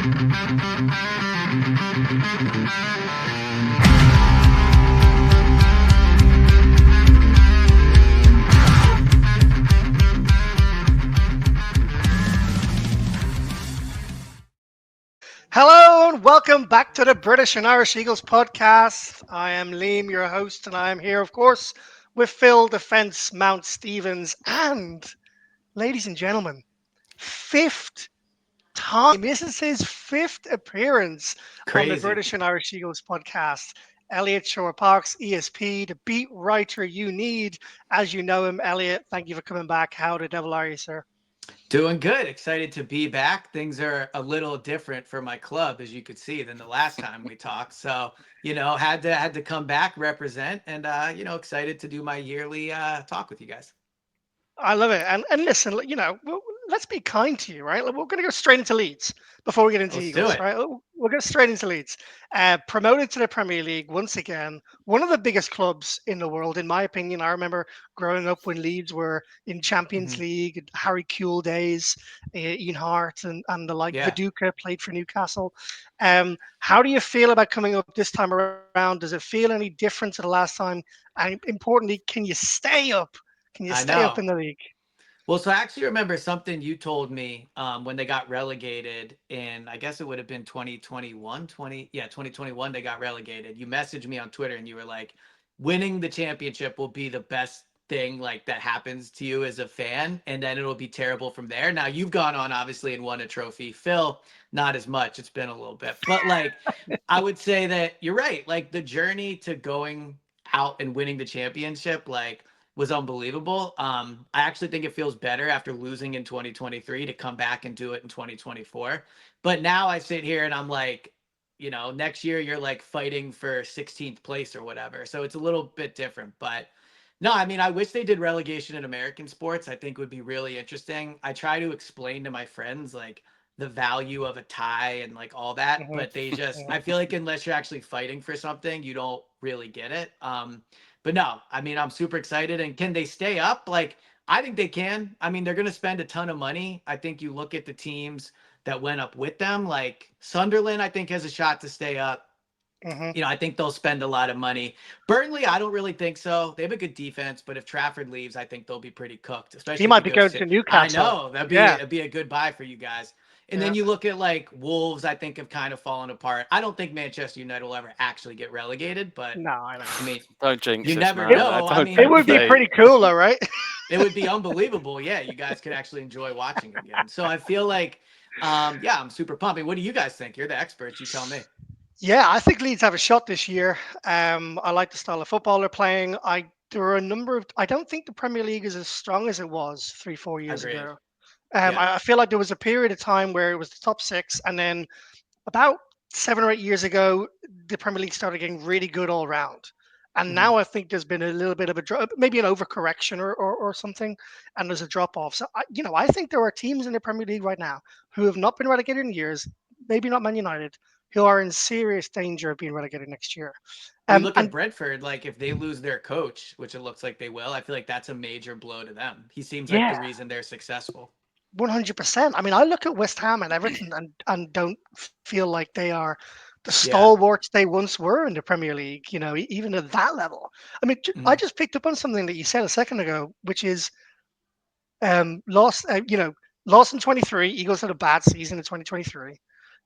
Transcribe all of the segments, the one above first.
Hello and welcome back to the British and Irish Eagles podcast. I am Liam, your host, and I am here, of course, with Phil Defence Mount Stevens. And, ladies and gentlemen, fifth time. This is his fifth appearance on the Crazy. British and Irish Eagles podcast. Eliot Shorr-Parks, ESP, the beat writer you need, as you know him. Eliot, thank you for coming back. How the devil are you, sir? Doing good. Excited to be back. Things are a little different for my club, as you could see, than the last time we talked. So, had to come back, represent, and excited to do my yearly talk with you guys. I love it. And listen, let's be kind to you, right? Like, we're going to go straight into Leeds before we get into Let's do Eagles, it. right? We'll go straight into Leeds. Promoted to the Premier League once again, one of the biggest clubs in the world, in my opinion. I remember growing up when Leeds were in Champions Mhm. League, Harry Kewell days, Ian Hart, and the like. Yeah. Viduka played for Newcastle. How do you feel about coming up this time around? Does it feel any different to the last time? And importantly, can you stay up? Can you I stay up know. in the league? Well, so I actually remember something you told me when they got relegated in, I guess it would have been 2021, 2021, they got relegated. You messaged me on Twitter and you were like, winning the championship will be the best thing like that happens to you as a fan, and then it'll be terrible from there. Now you've gone on obviously and won a trophy. Phil, not as much. It's been a little bit. But like I would say that you're right. Like the journey to going out and winning the championship, like was unbelievable. I actually think it feels better after losing in 2023 to come back and do it in 2024. But now I sit here and I'm like, next year you're like fighting for 16th place or whatever. So it's a little bit different. But no, I mean, I wish they did relegation in American sports. I think would be really interesting. I try to explain to my friends like the value of a tie and like all that, Mhm, but they just, mhm. I feel like unless you're actually fighting for something, you don't really get it. But no, I mean, I'm super excited. And can they stay up? Like, I think they can. I mean, they're going to spend a ton of money. I think you look at the teams that went up with them, like Sunderland, I think has a shot to stay up. Mhm. I think they'll spend a lot of money. Burnley, I don't really think so. They have a good defense, but if Trafford leaves, I think they'll be pretty cooked, He especially if might he be goes going to. to I Newcastle. know Yeah, that'd be a good buy for you guys. And then yeah. you look at like Wolves, I think have kind of fallen apart. I don't think Manchester United will ever actually get relegated, but No, I know. I mean, Don't jinx you this, never It, man. I know. I don't it mean, would be say. pretty cool, though, right? it would be unbelievable. Yeah, you guys could actually enjoy watching again. So I feel like, yeah, I'm super pumped. What do you guys think? You're the experts. You tell me. Yeah, I think Leeds have a shot this year. I like the style of football they're playing. There are a number of. I don't think the Premier League is as strong as it was 3, 4 years Agreed. ago. Yeah. I feel like there was a period of time where it was the top six, and then about 7 or 8 years ago, the Premier League started getting really good all round. And Mhm. now I think there's been a little bit of a drop, maybe an overcorrection or something, and there's a drop off. So I think there are teams in the Premier League right now who have not been relegated in years, maybe not Man United, who are in serious danger of being relegated next year. We look at And Brentford, like if they lose their coach, which it looks like they will, I feel like that's a major blow to them. He seems like yeah, the reason they're successful. 100%. I mean, I look at West Ham and Everton and don't feel like they are the Yeah. stalwarts they once were in the Premier League, even at that level. I mean, I Mhm. just picked up on something that you said a second ago, which is lost, lost in 23. Eagles had a bad season in 2023.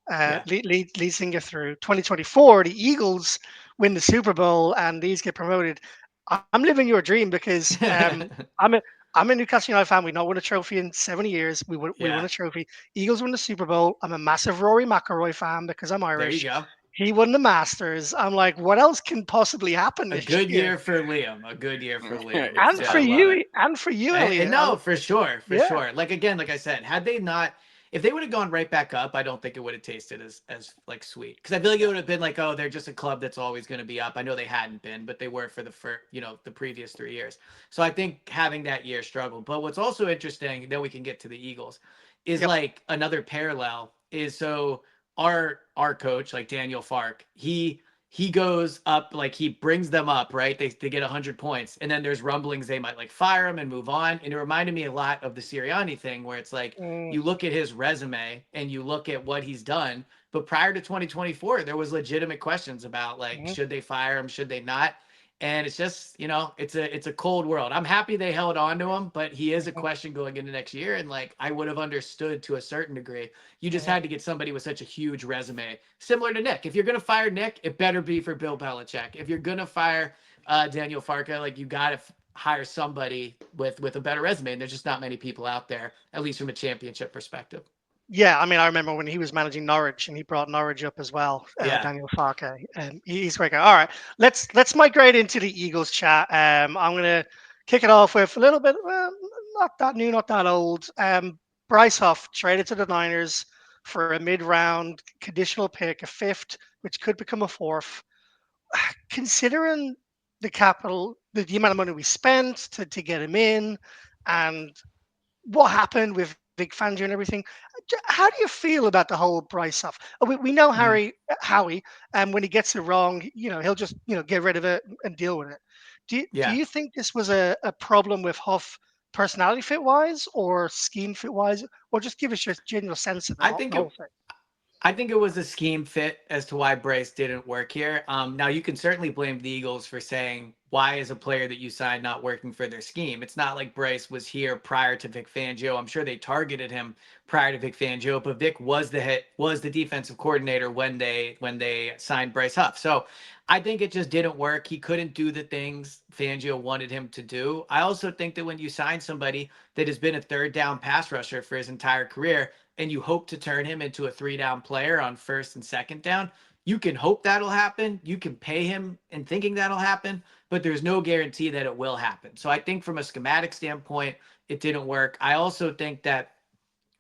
Yeah. Leeds didn't get through. 2024, the Eagles win the Super Bowl and these get promoted. I'm living your dream because I'm a I'm a Newcastle United fan. We've not won a trophy in 7 years. We won Yeah. a trophy. Eagles won the Super Bowl. I'm a massive Rory McIlroy fan because I'm There you Irish. go. He won the Masters. I'm like, what else can possibly happen A this good year? year for Liam. A good year for Liam. And for I love it. you, and for you, And Elliot. no, for sure, for Yeah, sure. Like again, like I said, had they not, if they would have gone right back up, I don't think it would have tasted as like sweet. Because I feel like it would have been like, oh, they're just a club that's always going to be up. I know they hadn't been, but they were for the previous 3 years. So I think having that year struggled. But what's also interesting, then we can get to the Eagles, is yep, like another parallel is so our coach like Daniel Fark, he he goes up, like he brings them up, right? They get 100 points. And then there's rumblings they might like fire him and move on. And it reminded me a lot of the Sirianni thing where it's like Mm, you look at his resume and you look at what he's done. But prior to 2024, there was legitimate questions about like, mhm, should they fire him? Should they not? And it's just, it's a cold world. I'm happy they held on to him, but he is a mhm, question going into next year. And like I would have understood to a certain degree. You just mhm. had to get somebody with such a huge resume, similar to Nick. If you're gonna fire Nick, it better be for Bill Belichick. If you're gonna fire Daniel Farka, like you got to hire somebody with a better resume. And there's just not many people out there, at least from a championship perspective. Yeah, I mean, I remember when he was managing Norwich and he brought Norwich up as well, Yeah. Daniel Farke, and he's a great guy. All right, let's migrate into the Eagles chat. I'm gonna kick it off with a little bit, well, not that new, not that old. Bryce Huff traded to the Niners for a mid-round conditional pick, a fifth, which could become a fourth. Considering the capital, the amount of money we spent to get him in, and what happened with Vic Fangio and everything. How do you feel about the whole Bryce stuff? We know Mhm. Howie, and when he gets it wrong, he'll just get rid of it and deal with it. Do Yeah. you think this was a problem with Huff personality fit wise or scheme fit wise, or just give us your general sense of I the think it whole thing? I think it was a scheme fit as to why Bryce didn't work here. Now you can certainly blame the Eagles for saying why is a player that you signed not working for their scheme. It's not like Bryce was here prior to Vic Fangio. I'm sure they targeted him prior to Vic Fangio, but Vic was the defensive coordinator when they signed Bryce Huff. So I think it just didn't work. He couldn't do the things Fangio wanted him to do. I also think that when you sign somebody that has been a third down pass rusher for his entire career, and you hope to turn him into a 3-down player on first and second down, you can hope that'll happen. You can pay him in thinking that'll happen, but there's no guarantee that it will happen. So I think from a schematic standpoint, it didn't work. I also think that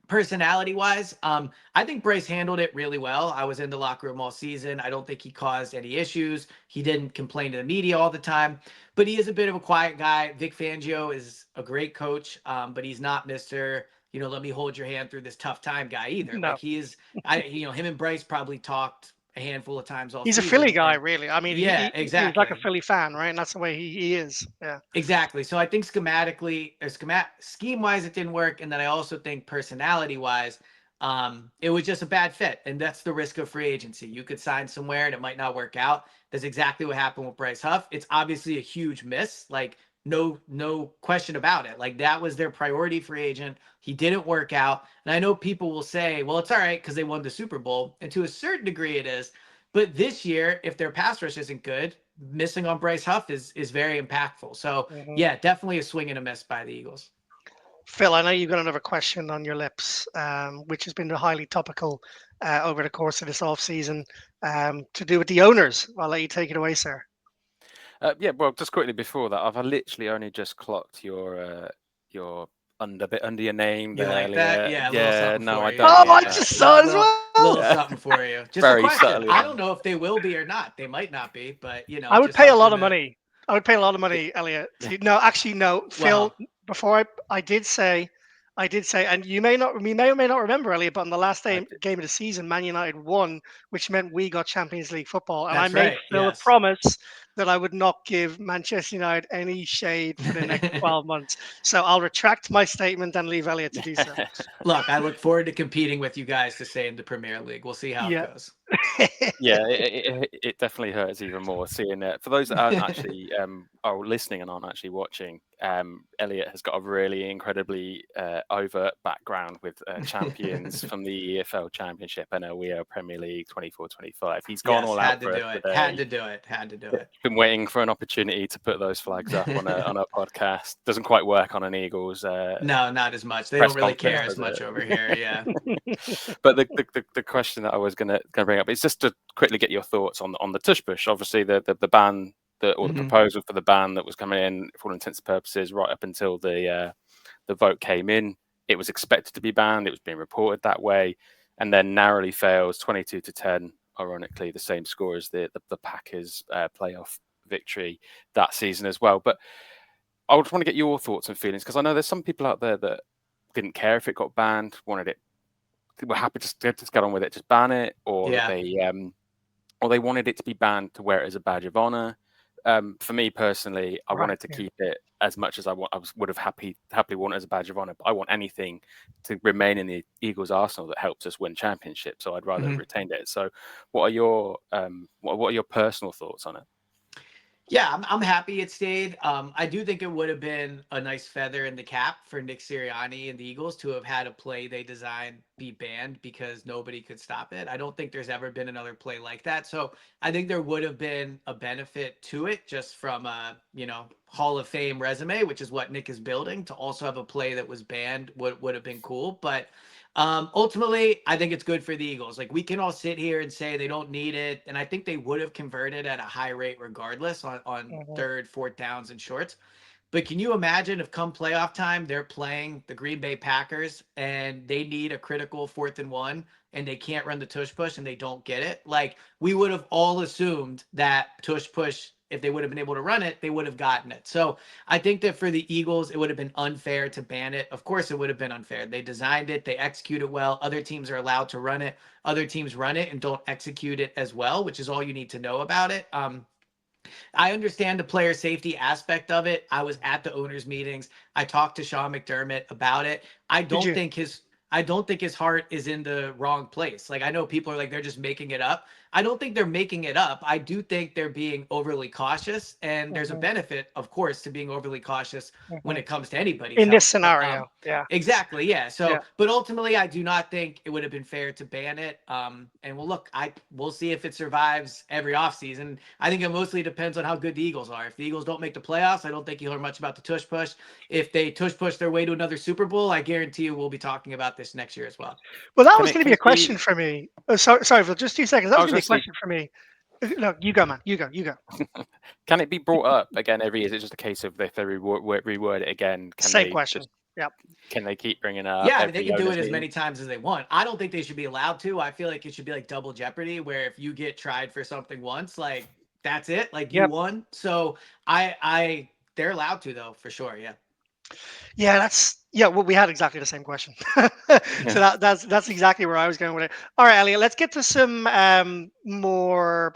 personality wise, I think Bryce handled it really well. I was in the locker room all season. I don't think he caused any issues. He didn't complain to the media all the time, but he is a bit of a quiet guy. Vic Fangio is a great coach, but he's not Mr. Let me hold your hand through this tough time guy either. Like No, he is, him and Bryce probably talked a handful of times all he's a Philly season. guy, And really. I mean, yeah, he's like a exactly. Philly fan, right? And that's the way he is. Yeah. Exactly. So I think schematically, or scheme wise, it didn't work, and then I also think personality wise, it was just a bad fit, and that's the risk of free agency. You could sign somewhere and it might not work out. That's exactly what happened with Bryce Huff. It's obviously a huge miss, like no question about it. Like that was their priority free agent. He didn't work out, and I know people will say, "Well, it's all right because they won the Super Bowl," and to a certain degree, it is. But this year, if their pass rush isn't good, missing on Bryce Huff is very impactful. So Mhm. yeah, definitely a swing and a miss by the Eagles. Phil, I know you've got another question on your lips, which has been highly topical over the course of this off season, to do with the owners. I'll let you take it away, sir. Yeah, well, just quickly before that, I've literally only just clocked your under bit under your name You there, like that? Elliot. Yeah, a little Yeah, something no, for I you. don't. Oh, I Yeah, just saw it as little well. Yeah, something for you. Just a very question. subtly I on. don't know if they will be or not. They might not be, but I would just pay a lot something of to. money. I would pay a lot of money, Elliot. No, actually, no, Phil. Well, Before I did say, and you may or may not remember, Elliot, but on the last I game of the season, Man United won, which meant we got Champions League football. And I that's made right. Phil a Yes. promise that I would not give Manchester United any shade for the next 12 months. So I'll retract my statement and leave Elliot to do so. did. Look, I look forward to competing with you guys to stay in the Premier League. We'll see how it Yeah. goes. Yeah, it definitely hurts even more seeing it. For those that aren't actually are listening and aren't actually watching, Elliot has got a really incredibly overt background with champions from the EFL Championship and OEA Premier League 24-25. He's gone Yes, all out had to for us do it. Had today. to do it. Had to do it. Been waiting for an opportunity to put those flags up on a podcast. Doesn't quite work on an Eagles No, not as much. They press don't really conference, care as does much over it? here. Yeah. But the question that I was gonna bring up is just to quickly get your thoughts on the tush push. Obviously, the ban or the Hmm. proposal for the ban that was coming in for all intents and purposes right up until the vote came in. It was expected to be banned. It was being reported that way, and then narrowly fails 22-10. Ironically, the same score as the Packers playoff victory that season as well. But I just want to get your thoughts and feelings because I know there's some people out there that didn't care if it got banned, wanted it, were happy to just get on with it, just ban it, or that Yeah. they or they wanted it to be banned to wear it as a badge of honor. For me personally, I Right. wanted to Yeah. keep it as much as would have happily wanted as a badge of honor. But I want anything to remain in the Eagles' arsenal that helps us win championships. So I'd rather have Mhm. retained it. So, what are your what are your personal thoughts on it? Yeah, I'm happy it stayed. I do think it would have been a nice feather in the cap for Nick Sirianni and the Eagles to have had a play they designed be banned because nobody could stop it. I don't think there's ever been another play like that. So I think there would have been a benefit to it just from a, Hall of Fame resume, which is what Nick is building. To also have a play that was banned would have been cool. But ultimately, I think it's good for the Eagles. Like we can all sit here and say they don't need it, and I think they would have converted at a high rate regardless on Mhm. third, fourth downs and shorts. But can you imagine if come playoff time they're playing the Green Bay Packers and they need a critical 4th and 1 and they can't run the tush push and they don't get it? Like we would have all assumed that tush push, if they would have been able to run it, they would have gotten it. So I think that for the Eagles, it would have been unfair to ban it. Of course, it would have been unfair. They designed it, they execute it well. Other teams are allowed to run it. Other teams run it and don't execute it as well, which is all you need to know about it. I understand the player safety aspect of it. I was at the owners' meetings. I talked to Sean McDermott about it. I Did don't you? think his I don't think his heart is in the wrong place. Like I know people are like they're just making it up. I don't think they're making it up. I do think they're being overly cautious, and there's a Hmm. benefit, of course, to being overly cautious when Hmm. it comes to anybody's In this health. But scenario, yeah. exactly, yeah. Yeah. So, but ultimately, I do not think it would have been fair to ban it. And we'll look, we'll see if it survives every offseason. I think it mostly depends on how good the Eagles are. If the Eagles don't make the playoffs, I don't think you'll hear much about the tush push. If they tush push their way to another Super Bowl, I guarantee you we'll be talking about this next year as well. Well, that Can was it going to can be a it question be? for me. Oh, sorry, for just 2 seconds. That I was was going to going be to a say, question for me. No, you go, man. You go. You go. can it be brought up again every year? Is it just a case of if they reword it again, Same question. Yep. can they keep bringing it up Yeah, I mean they every can do owners it as meeting? many times as they want. I don't think they should be allowed to. I feel like it should be like double jeopardy, where if you get tried for something once, like that's it, like you Yep. won. So I they're allowed to though, for sure. Yeah. Yeah, well, we had exactly the same question. So Yeah. that's exactly where I was going with it. All right, Elliot, let's get to some more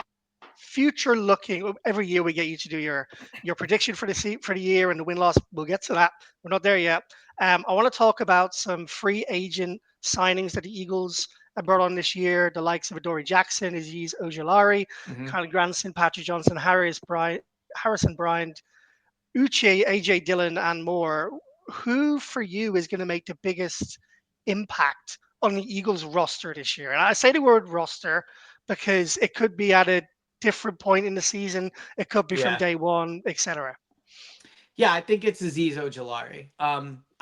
future looking. Every year we get you to do your prediction for for the year and the win loss. We'll get to that. We're not there yet. I want to talk about some free agent signings that the Eagles have brought on this year. The likes of Adoree Jackson, Aziz Ojulari, Hmm. Kyle Granson, Patrick Johnson, Harrison Bryant, Uche, AJ Dillon, and more. Who for you is going to make the biggest impact on the Eagles roster this year? And I say the word roster because it could be at a different point in the season, it could be from Yeah. day one, etc. Yeah, I think it's Aziz Ojulari.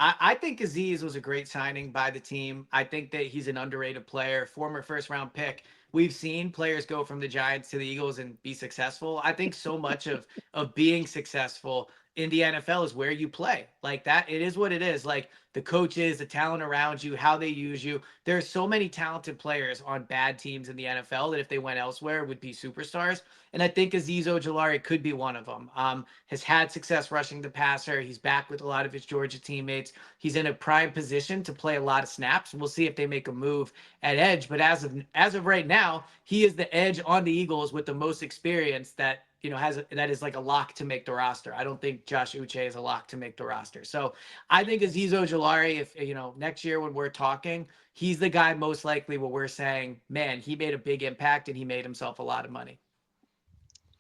I think Aziz was a great signing by the team. I think that he's an underrated player, former first round pick. We've seen players go from the Giants to the Eagles and be successful. I think so much of being successful in the NFL is where you play. Like that, it is what it is. Like the coaches, the talent around you, how they use you. There's so many talented players on bad teams in the NFL that if they went elsewhere would be superstars. And I think Aziz Ojulari could be one of them. Has had success rushing the passer. He's back with a lot of his Georgia teammates. He's in a prime position to play a lot of snaps. We'll see if they make a move at edge. But as of right now, he is the edge on the Eagles with the most experience that that is like a lock to make the roster. I don't think Josh Uche is a lock to make the roster. So I think Aziz Ojulari, if next year when we're talking, he's the guy most likely where we're saying, man, he made a big impact and he made himself a lot of money.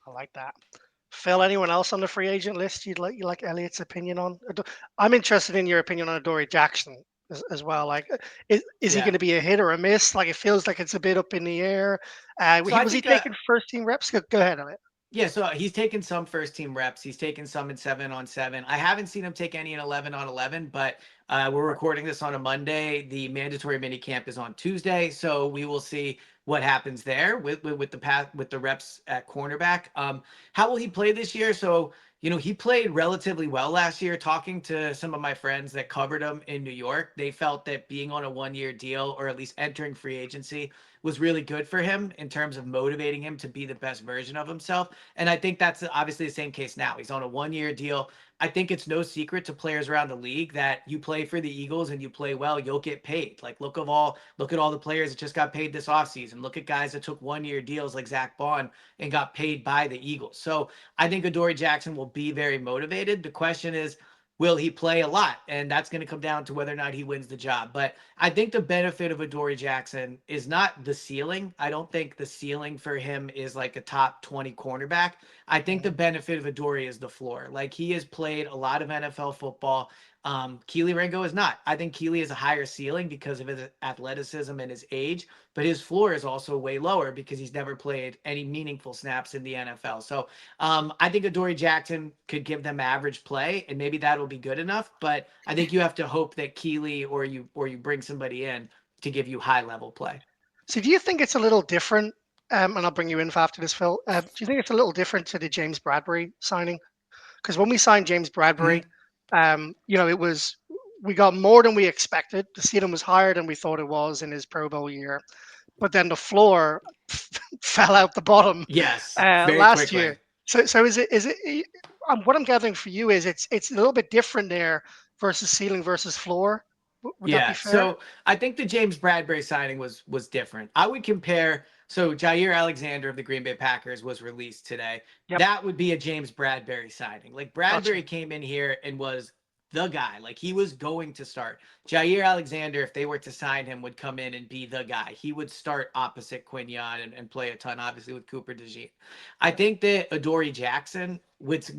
I like that. Phil, anyone else on the free agent list you like Elliot's opinion on? I'm interested in your opinion on Adoree Jackson as well. Like, is he going Yeah. to be a hit or a miss? Like, it feels like it's a bit up in the air. So I Was he think taking first team reps? Go ahead, Elliot. yeah, so he's taken some first team reps. He's taken some in 7-on-7. I haven't seen him take any in 11-on-11, but we're recording this on a Monday. The mandatory mini camp is on Tuesday, so we will see what happens there with the reps at cornerback. How will he play this year? So he played relatively well last year. Talking to some of my friends that covered him in New York, they felt that being on a 1-year deal or at least entering free agency was really good for him in terms of motivating him to be the best version of himself. And I think that's obviously the same case now. He's on a 1 year deal. I think it's no secret to players around the league that you play for the Eagles and you play well, you'll get paid. Like look at all the players that just got paid this offseason. Look at guys that took 1 year deals like Zach Bond and got paid by the Eagles. So I think Adoree Jackson will be very motivated. The question is, will he play a lot? And that's going to come down to whether or not he wins the job. But I think the benefit of Adoree Jackson is not the ceiling. I don't think the ceiling for him is like a top 20 cornerback. I think the benefit of Adoree is the floor. Like he has played a lot of NFL football. Keely Ringo is not. I think Keely is a higher ceiling because of his athleticism and his age, but his floor is also way lower because he's never played any meaningful snaps in the NFL. So I think Adoree Jackson could give them average play, and maybe that'll be good enough. But I think you have to hope that Keely or you bring somebody in to give you high level play. So do you think it's a little different? And I'll bring you in after this, Phil. Do you think it's a little different to the James Bradbury signing? Because when we signed James Bradbury, Mhm. it was we got more than we expected. The ceiling was higher than we thought it was in his Pro Bowl year, but then the floor fell out the bottom Yes, very last quickly. year. So what I'm gathering for you is it's a little bit different there versus ceiling versus floor. Would that be Yeah, fair? so I think the James Bradbury signing was different. I would compare. So Jair Alexander of the Green Bay Packers was released today. Yep. That would be a James Bradbury signing. Like Gotcha. Bradbury came in here and was the guy. Like he was going to start. Jair Alexander, if they were to sign him, would come in and be the guy. He would start opposite Quinion and play a ton, obviously with Cooper DeJean. I think that Adoree Jackson was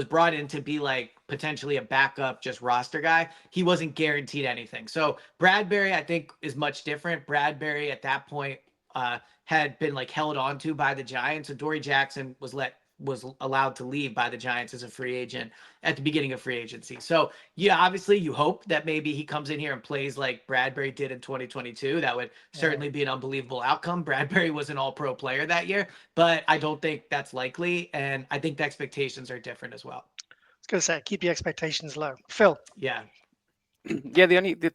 brought in to be like potentially a backup, just roster guy. He wasn't guaranteed anything. So Bradbury, I think, is much different. Bradbury at that point had been like held onto by the Giants. Adoree Jackson was allowed to leave by the Giants as a free agent at the beginning of free agency. So yeah, obviously you hope that maybe he comes in here and plays like Bradbury did in 2022. That would Yeah. certainly be an unbelievable outcome. Bradbury was an all-pro player that year, but I don't think that's likely. And I think the expectations are different as well. I was gonna say keep the expectations low. Phil. Yeah. Yeah, the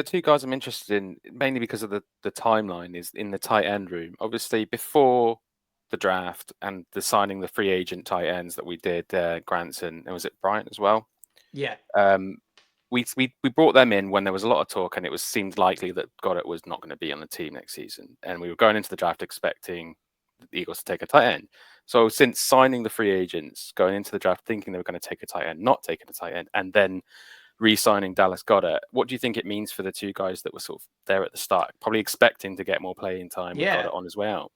two guys I'm interested in mainly because of the timeline is in the tight end room. Obviously, before the draft and the signing the free agent tight ends that we did, Granson and was it Bryant as well? Yeah. Um, we brought them in when there was a lot of talk and it was seemed likely that Goddard was not going to be on the team next season, and we were going into the draft expecting the Eagles to take a tight end. So since signing the free agents, going into the draft thinking they were going to take a tight end, not taking a tight end, and then re-signing Dallas Goddard, what do you think it means for the two guys that were sort of there at the start, probably expecting to get more playing time with Yeah. Goddard on his way out?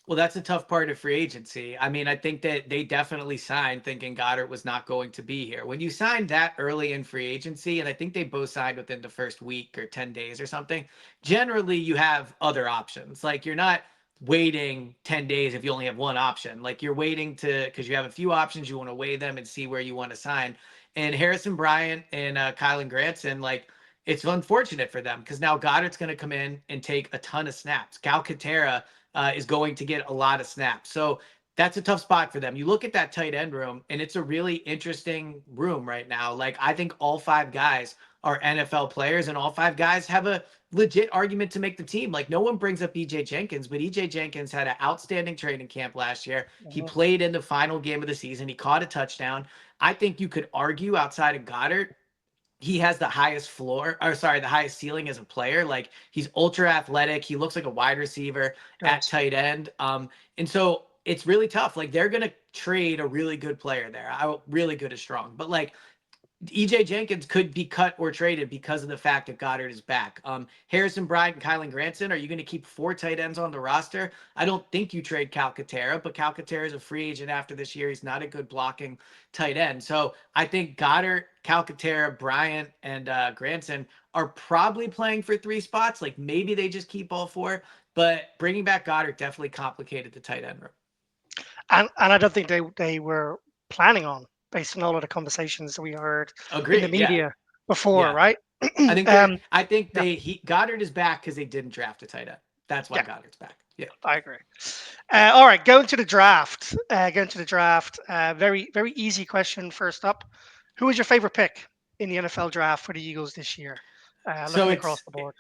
Well, that's a tough part of free agency. I mean, I think that they definitely signed thinking Goddard was not going to be here. When you signed that early in free agency, and I think they both signed within the first week or 10 days or something, generally you have other options. Like you're not waiting 10 days if you only have one option. Like you're waiting because you have a few options, you want to weigh them and see where you want to sign. And Harrison Bryant and Kylan Granson, like, it's unfortunate for them because now Goddard's going to come in and take a ton of snaps. Cal Katera is going to get a lot of snaps. So that's a tough spot for them. You look at that tight end room, and it's a really interesting room right now. Like, I think all five guys are NFL players, and all five guys have a legit argument to make the team. Like, no one brings up EJ Jenkins, but EJ Jenkins had an outstanding training camp last year. He Mhm. played in the final game of the season, he caught a touchdown. I think you could argue outside of Goddard he has the highest floor, or sorry, the highest ceiling as a player. Like he's ultra athletic. He looks like a wide receiver at Does. tight end. And so it's really tough. Like they're gonna trade a really good player there. Really good is strong, but like EJ Jenkins could be cut or traded because of the fact that Goddard is back. Harrison Bryant and Kylan Granson, are you going to keep four tight ends on the roster? I don't think you trade Cal Katera, but Cal Katera is a free agent after this year. He's not a good blocking tight end. So I think Goddard, Cal Katera, Bryant, and Granson are probably playing for three spots. Like maybe they just keep all four, but bringing back Goddard definitely complicated the tight end room. And I don't think they were planning on, based on all of the conversations that we heard in the Agreed. Yeah. media before, Yeah. right? I think um, yeah, Goddard is back because they didn't draft a tight end. That's why yeah, Goddard's back. Yeah. I agree. All right, going to the draft. Going to the draft. Very very easy question. First up, who was your favorite pick in the NFL draft for the Eagles this year? So Looking across it's the board.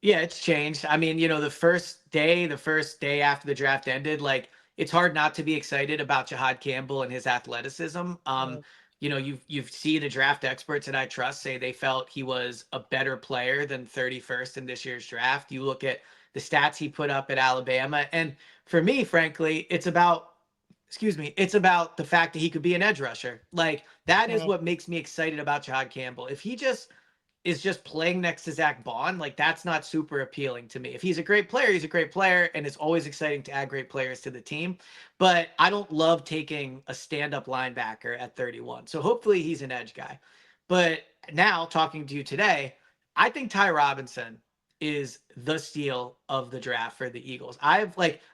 Yeah, it's changed. I mean, the first day after the draft ended, like it's hard not to be excited about Jahad Campbell and his athleticism. Mm, You've seen the draft experts that I trust say they felt he was a better player than 31st in this year's draft. You look at the stats he put up at Alabama, and for me, frankly, it's about the fact that he could be an edge rusher. Like that is mm. what makes me excited about Jahad Campbell. If he just is just playing next to Zach Bond, like that's not super appealing to me. If he's a great player, he's a great player, and it's always exciting to add great players to the team. But I don't love taking a stand-up linebacker at 31. So hopefully he's an edge guy. But now talking to you today, I think Ty Robinson is the steal of the draft for the Eagles. I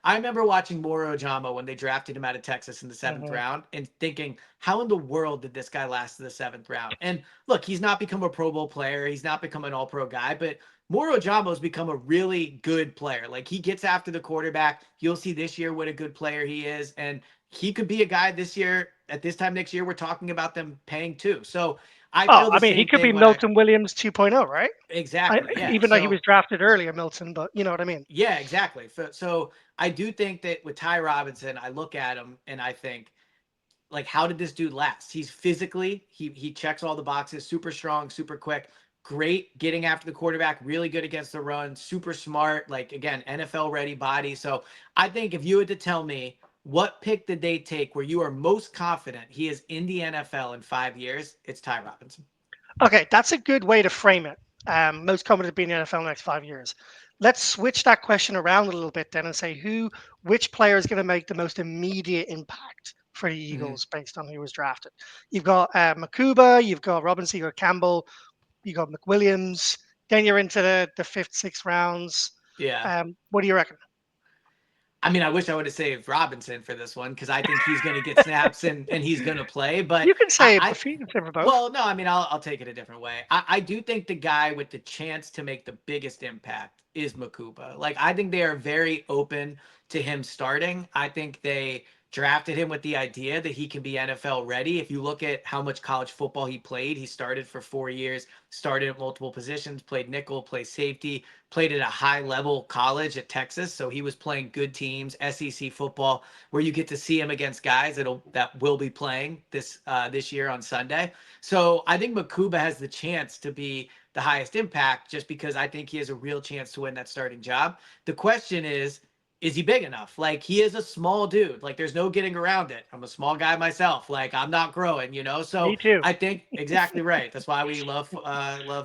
remember watching Moro Jama when they drafted him out of Texas in the seventh Mhm. round and thinking, how in the world did this guy last to the seventh round? And look, he's not become a Pro Bowl player. He's not become an all pro guy, but Moro Jama's become a really good player. Like he gets after the quarterback. You'll see this year what a good player he is. And he could be a guy this year at this time next year. We're talking about them paying too. So I Oh, feel I the mean, he same could be thing when I Milton Williams 2.0, right? exactly. Yeah. Even though he was So drafted earlier, Milton, but you know what I mean. yeah, exactly. So I do think that with Ty Robinson, I look at him and I think, like, how did this dude last? He's physically, he checks all the boxes, super strong, super quick, great getting after the quarterback, really good against the run, super smart, like again, NFL ready body. So I think if you had to tell me what pick did they take where you are most confident he is in the NFL in 5 years, it's Ty Robinson. Okay, that's a good way to frame it. Most confident to be in the NFL in the next 5 years. Let's switch that question around a little bit then and say which player is going to make the most immediate impact for the Mm-hmm. Eagles based on who was drafted. You've got Makuba, you've got Robinson, you've got Campbell, you got McWilliams. Then you're into the fifth, sixth rounds. Yeah. What do you reckon? I mean, I wish I would have saved Robinson for this one because I think he's going to get snaps and he's going to play. But You can say I you can say for both. well, no, I mean, I'll take it a different way. I do think the guy with the chance to make the biggest impact is Makuba. Like, I think they are very open to him starting. I think they drafted him with the idea that he can be NFL ready. If you look at how much college football he played, he started for 4 years, started at multiple positions, played nickel, played safety, played at a high level college at Texas. So he was playing good teams, SEC football, where you get to see him against guys that will be playing this year on Sunday. So I think Makuba has the chance to be the highest impact just because I think he has a real chance to win that starting job. The question is he big enough? Like he is a small dude. Like there's no getting around it. I'm a small guy myself. Like I'm not growing. Me So too. I think exactly right. That's why we love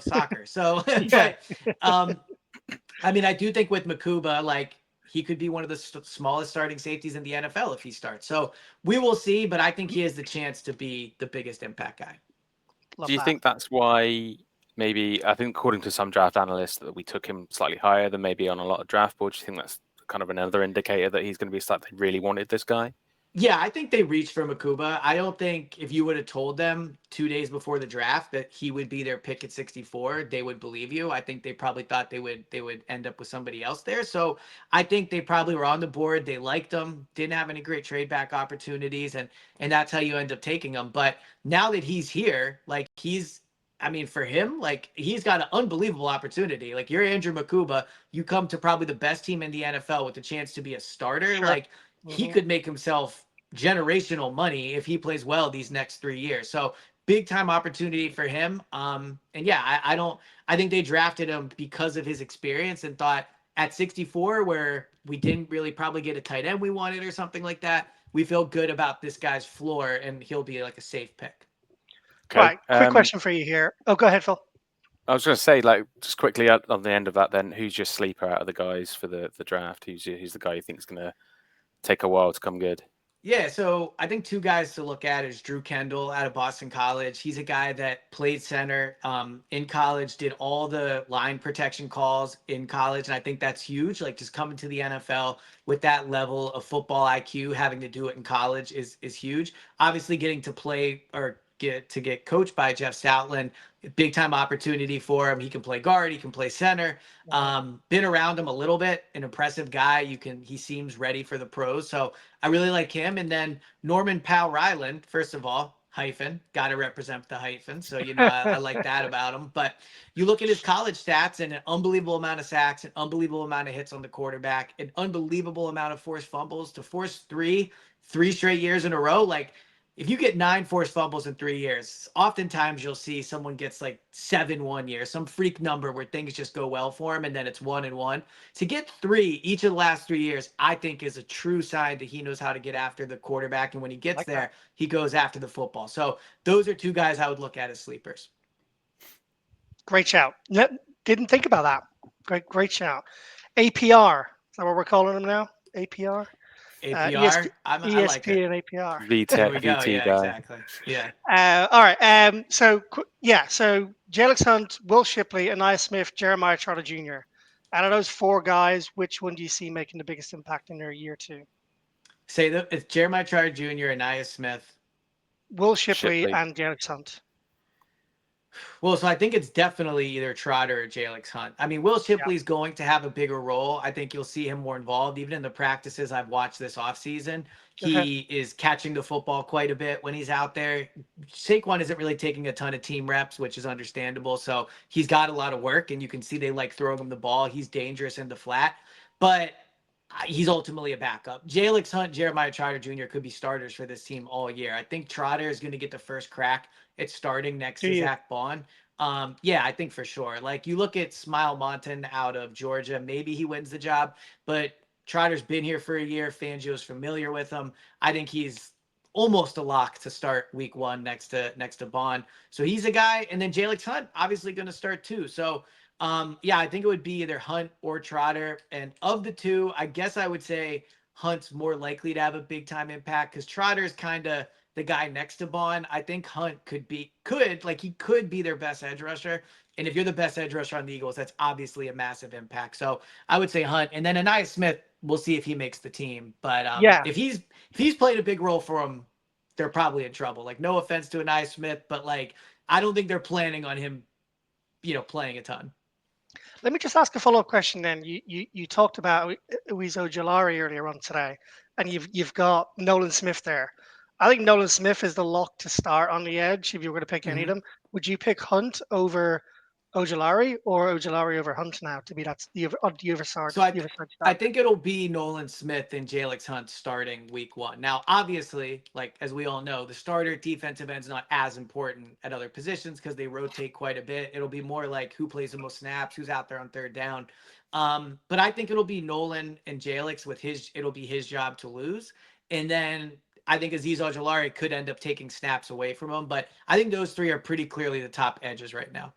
soccer. So, Yeah. but um, I mean, I do think with Makuba, like he could be one of the smallest starting safeties in the NFL if he starts. So we will see, but I think he has the chance to be the biggest impact guy. Love Do you that. think that's why maybe, I think according to some draft analysts, that we took him slightly higher than maybe on a lot of draft boards? Do you think that's kind of another indicator that he's going to be like they really wanted this guy? Yeah, I think they reached for Makuba. I don't think if you would have told them 2 days before the draft that he would be their pick at 64, they would believe you. I think they probably thought they would end up with somebody else there. So I think they probably were on the board. They liked him, didn't have any great trade back opportunities, and that's how you end up taking him. But now that he's here, like I mean, for him, like he's got an unbelievable opportunity. Like you're Andrew Makuba, you come to probably the best team in the NFL with the chance to be a starter. Sure. Like he Hmm. could make himself generational money if he plays well these next 3 years. So big time opportunity for him. And yeah, I don't. I think they drafted him because of his experience and thought at 64, where we didn't really probably get a tight end we wanted or something like that. We feel good about this guy's floor and he'll be like a safe pick. Okay. Right. Quick question for you here. Oh, go ahead, Phil. I was going to say, like, just quickly on the end of that, then, who's your sleeper out of the guys for the draft? Who's the guy you think is going to take a while to come good? Yeah, so I think two guys to look at is Drew Kendall out of Boston College. He's a guy that played center in college, did all the line protection calls in college, and I think that's huge. Like just coming to the NFL with that level of football IQ, having to do it in college is huge. Obviously, getting to play or get coached by Jeff Stoutland, big time opportunity for him. He can play guard, he can play center. Mhm. Been around him a little bit, an impressive guy. He seems ready for the pros, so I really like him. And then Norman Powell Ryland, first of all, hyphen. Got to represent the hyphen. So, I like that about him. But you look at his college stats and an unbelievable amount of sacks, an unbelievable amount of hits on the quarterback, an unbelievable amount of forced fumbles to force three straight years in a row. Like, if you get 9 forced fumbles in 3 years, oftentimes you'll see someone gets like 7 1 year, some freak number where things just go well for him and then it's 1-1. To get 3 each of the last 3 years, I think is a true sign that he knows how to get after the quarterback. And when he gets Like there, that. he goes after the football. So those are 2 guys I would look at as sleepers. Great shout. Didn't think about that. Great shout. APR. Is that what we're calling them now? APR? ESP, APR, I like it. ESP and APR. There VT we go. VT Yeah, guy. exactly. Yeah. All right. So Jelix Hunt, Will Shipley, Anaya Smith, Jeremiah Trotter Jr. Out of those 4 guys, which one do you see making the biggest impact in their year 2? Say that it's Jeremiah Trotter Jr. and Nia Smith. Will Shipley Shipley. and Jelix Hunt. Well, so I think it's definitely either Trotter or Jalix Hunt. I mean, Will Yeah. Shipley's going to have a bigger role. I think you'll see him more involved. Even in the practices I've watched this offseason, Okay. he is catching the football quite a bit when he's out there. Saquon isn't really taking a ton of team reps, which is understandable. So he's got a lot of work, and you can see they like throwing him the ball. He's dangerous in the flat, but he's ultimately a backup. Jalix Hunt, Jeremiah Trotter Jr. could be starters for this team all year. I think Trotter is going to get the first crack at starting next Do to you? Zach Bond. Yeah, I think for sure. Like you look at Smile Monton out of Georgia, maybe he wins the job, but Trotter's been here for a year. Fangio's familiar with him. I think he's almost a lock to start week 1 next to Bond. So he's a guy, and then Jalix Hunt obviously going to start too. So yeah, I think it would be either Hunt or Trotter. And of the 2, I guess I would say Hunt's more likely to have a big time impact because Trotter's kind of the guy next to Bond. I think Hunt could be their best edge rusher. And if you're the best edge rusher on the Eagles, that's obviously a massive impact. So I would say Hunt, and then Anaya Smith. We'll see if he makes the team. But Yeah. if he's played a big role for him, they're probably in trouble. Like no offense to Anaya Smith, but like I don't think they're planning on him, playing a ton. Let me just ask a follow-up question then. You talked about Uizo Jalari earlier on today, and you've got Nolan Smith there. I think Nolan Smith is the lock to start on the edge if you were going to pick any of Mhm. them. Would you pick Hunt over Ojulari or Ojulari over Hunt now to be the other side So I start? think it'll be Nolan Smith and Jalix Hunt starting week 1. Now, obviously, like as we all know, the starter defensive end's not as important at other positions because they rotate quite a bit. It'll be more like who plays the most snaps, who's out there on 3rd down. But I think it'll be Nolan and Jalix it'll be his job to lose. And then I think Azeez Ojulari could end up taking snaps away from him. But I think those 3 are pretty clearly the top edges right now.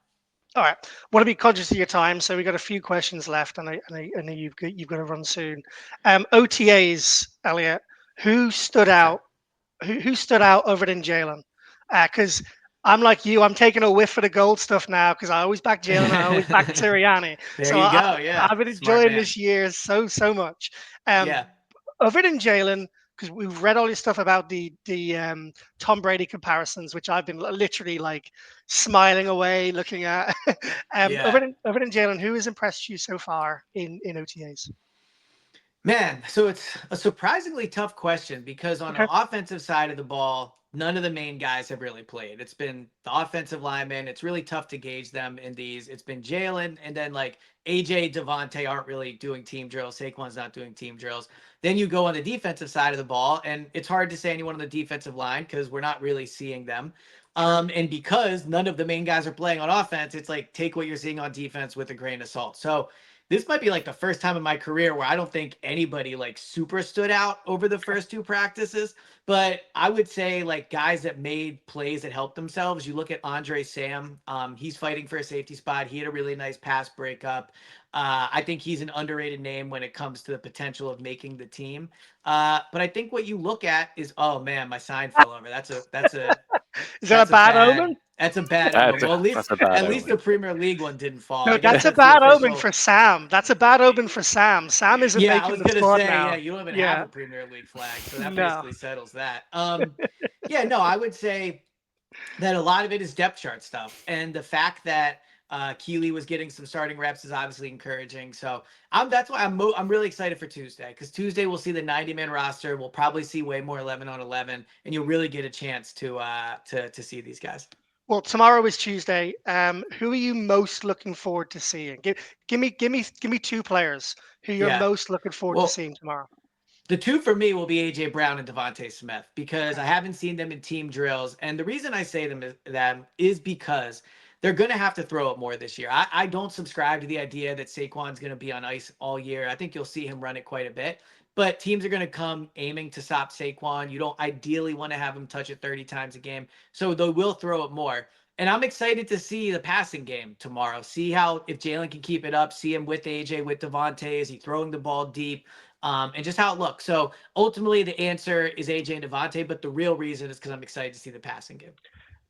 All right. Want to be conscious of your time, so we got a few questions left, and I know you've got to run soon. OTAs, Eliot. Who stood Yes, sir. out? Who stood out other than Jalen? Because I'm like you, I'm taking a whiff of the gold stuff now because I always back Jalen, I always back Sirianni. There So you go. Yeah. I've been Smart enjoying man. this year so much. Um, Yeah. Other than Jalen, because we've read all this stuff about the Tom Brady comparisons, which I've been literally like smiling away looking at. Yeah. Other than Jalen, who has impressed you so far in OTAs? Man, so it's a surprisingly tough question because on the Okay. offensive side of the ball, none of the main guys have really played. It's been the offensive linemen. It's really tough to gauge them in these. It's been Jalen, and then like AJ, Devontae aren't really doing team drills. Saquon's not doing team drills. Then you go on the defensive side of the ball, and it's hard to say anyone on the defensive line because we're not really seeing them. True. And because none of the main guys are playing on offense, it's like take what you're seeing on defense with a grain of salt. So this might be like the first time in my career where I don't think anybody like super stood out over the first 2 practices. But I would say like guys that made plays that helped themselves. You look at Andre Sam. He's fighting for a safety spot. He had a really nice pass breakup. I think he's an underrated name when it comes to the potential of making the team. But I think what you look at is, oh man, my sign fell over. Is that a That's a bad omen? bad that's a bad omen. That's Well, a, that's a bad at least the omen. Premier League one didn't fall. No, I guess that's a that's the bad omen official. for Sam. That's a bad omen for Sam. Sam isn't Yeah, I making was the gonna squad say, yeah, now. you don't even have Yeah. a Premier League flag, so that No. basically settles that. Yeah, no, I would say that a lot of it is depth chart stuff, and the fact that Keeley was getting some starting reps, is obviously encouraging. So that's why I'm really excited for Tuesday, because Tuesday we'll see the 90-man roster. We'll probably see way more 11 on 11, and you'll really get a chance to see these guys. Well, tomorrow is Tuesday. Who are you most looking forward to seeing? Give me two players who you're Yeah. most looking forward to Well, seeing tomorrow. the two for me will be AJ Brown and Devontae Smith, because Okay. I haven't seen them in team drills. And the reason I say them is because they're going to have to throw it more this year. I don't subscribe to the idea that Saquon's going to be on ice all year. I think you'll see him run it quite a bit, but teams are going to come aiming to stop Saquon. You don't ideally want to have him touch it 30 times a game. So they will throw it more. And I'm excited to see the passing game tomorrow. See how, if Jalen can keep it up, see him with AJ, with Devontae. Is he throwing the ball deep? And just how it looks. So ultimately, the answer is AJ and Devontae, but the real reason is because I'm excited to see the passing game.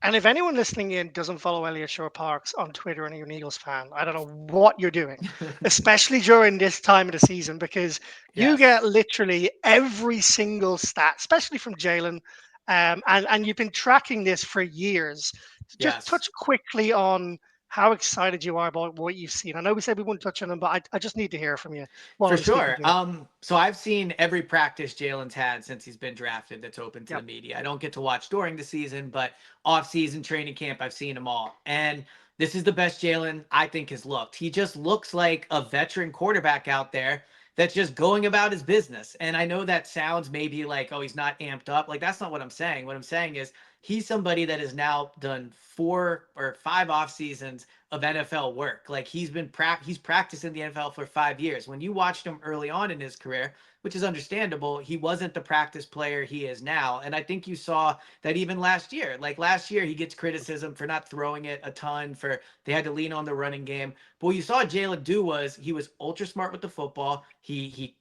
And if anyone listening in doesn't follow Eliot Shorr-Parks on Twitter and you're an Eagles fan, I don't know what you're doing, especially during this time of the season, because you Yes. get literally every single stat, especially from Jalen. And you've been tracking this for years. Just Yes. touch quickly on how excited you are about what you've seen. I know we said we wouldn't touch on them, but I just need to hear from you while For I'm speaking sure. to you. So I've seen every practice Jalen's had since he's been drafted that's open to the Yep. media. I don't get to watch during the season, but off-season training camp, I've seen them all. And this is the best Jalen I think has looked. He just looks like a veteran quarterback out there that's just going about his business. And I know that sounds maybe like, oh, he's not amped up. Like, that's not what I'm saying. What I'm saying is he's somebody that has now done 4 or 5 off seasons of NFL work. Like, he's practiced in the NFL for 5 years. When you watched him early on in his career, which is understandable, he wasn't the practice player he is now. And I think you saw that even last year. Like, last year he gets criticism for not throwing it a ton, for they had to lean on the running game. But what you saw Jalen do was he was ultra smart with the football. He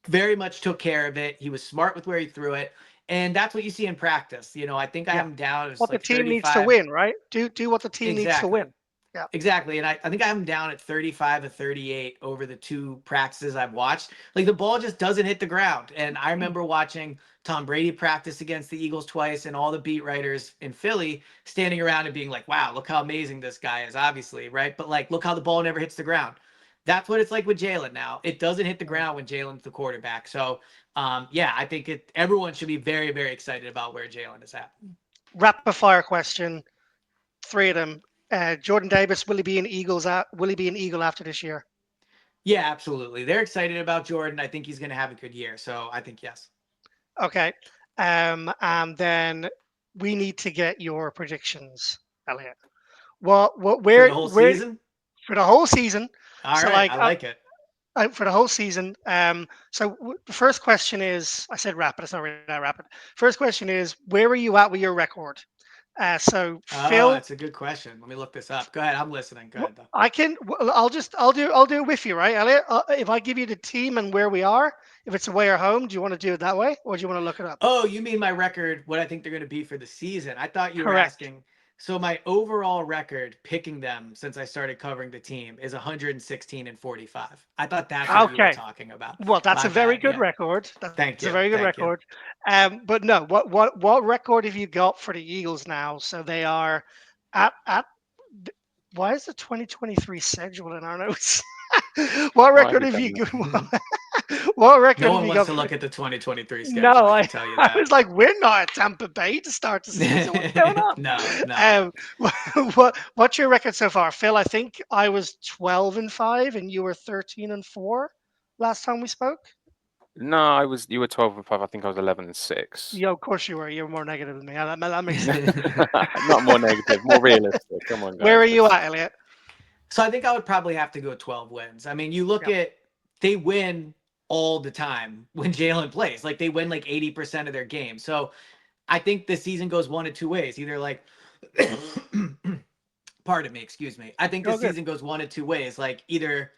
very much took care of it. He was smart with where he threw it. And that's what you see in practice. I think I Yeah. have him down as What the like team needs to 35. win, right? Do what the team needs to Exactly. win. Yeah. Exactly. And I think I have him down at 35 or 38 over the 2 practices I've watched. Like, the ball just doesn't hit the ground. And I remember watching Tom Brady practice against the Eagles twice, and all the beat writers in Philly standing around and being like, wow, look how amazing this guy is, obviously, right? But like, look how the ball never hits the ground. That's what it's like with Jalen now. It doesn't hit the ground when Jalen's the quarterback. So yeah, I think everyone should be very, very excited about where Jalen is at. Rapid fire question. Three of them. Jordan Davis, will he be an will he be an Eagle after this year? Yeah, absolutely. They're excited about Jordan. I think he's going to have a good year. So I think yes. Okay. And then we need to get your predictions, Elliot. For the whole Where season? for the whole season? All So right. like I like it. for the whole season. The first question is, I said rapid. It's not really that rapid. First question is, where are you at with your record? So Oh, Phil, that's a good question. Let me look this up. Go ahead. I'm listening. Go ahead, though. I can. I'll do it with you, right, Elliot? If I give you the team and where we are, if it's away or home, do you want to do it that way, or do you want to look it up? Oh, you mean my record, what I think they're going to be for the season? I thought you were Correct. asking. So my overall record picking them since I started covering the team is 116 and 45. I thought that's what you were Okay. talking about. Well, that's My a very bad. good Yeah. record. That's Thank a you. very good Thank you. record. But no, what record have you got for the Eagles now? So they are at. Why is the 2023 schedule in our notes? What Why have record you have done you that? got? What No record have one you wants got to for? look at the 2023 schedule. No, I I, can tell you I was that. like, we're not at Tampa Bay to start the season. What's going on? No, no. What's your record so far, Phil? I think I was 12-5, and you were 13-4 last time we spoke. No, you were 12 and 5. I think I was 11 and 6. Yeah, of course you were. You're more negative than me. That makes sense. Not more negative, more realistic. Come on, Where guys. are you at, Elliot? So I think I would probably have to go 12 wins. I mean, you look Yep. at, they win all the time when Jalen plays. Like, they win like 80% of their games. So I think the season goes one of two ways. Either like pardon me, excuse me. I think the Oh, good. season goes one of two ways. Like, either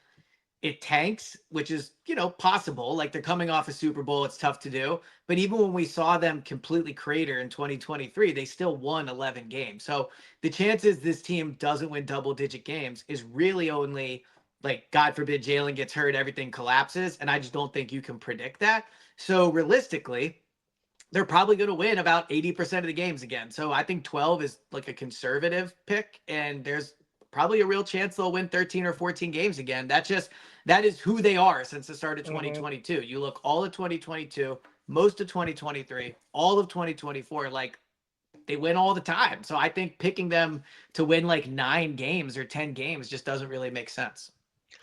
it tanks, which is, possible. Like, they're coming off a Super Bowl. It's tough to do. But even when we saw them completely crater in 2023, they still won 11 games. So the chances this team doesn't win double digit games is really only, like, God forbid Jalen gets hurt, everything collapses. And I just don't think you can predict that. So realistically, they're probably going to win about 80% of the games again. So I think 12 is like a conservative pick, and there's probably a real chance they'll win 13 or 14 games again. That is who they are since the start of 2022. You look all of 2022, most of 2023, all of 2024, like they win all the time. So I think picking them to win like 9 games or 10 games just doesn't really make sense.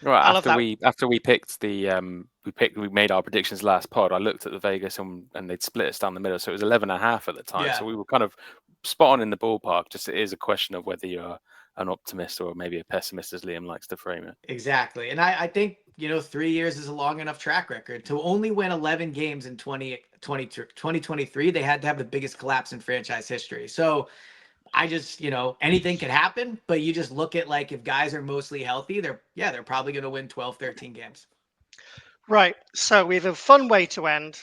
Right I love that. after we picked we made our predictions last pod, I looked at the Vegas and they'd split us down the middle, so it was 11.5 at the time. Yeah. So we were kind of spot on in the ballpark. Just it is a question of whether you're an optimist or maybe a pessimist, as Liam likes to frame it. Exactly. And I think, 3 years is a long enough track record. To only win 11 games in 2023, they had to have the biggest collapse in franchise history. So I just, anything could happen, but you just look at like if guys are mostly healthy, they're probably going to win 12, 13 games. Right. So we have a fun way to end.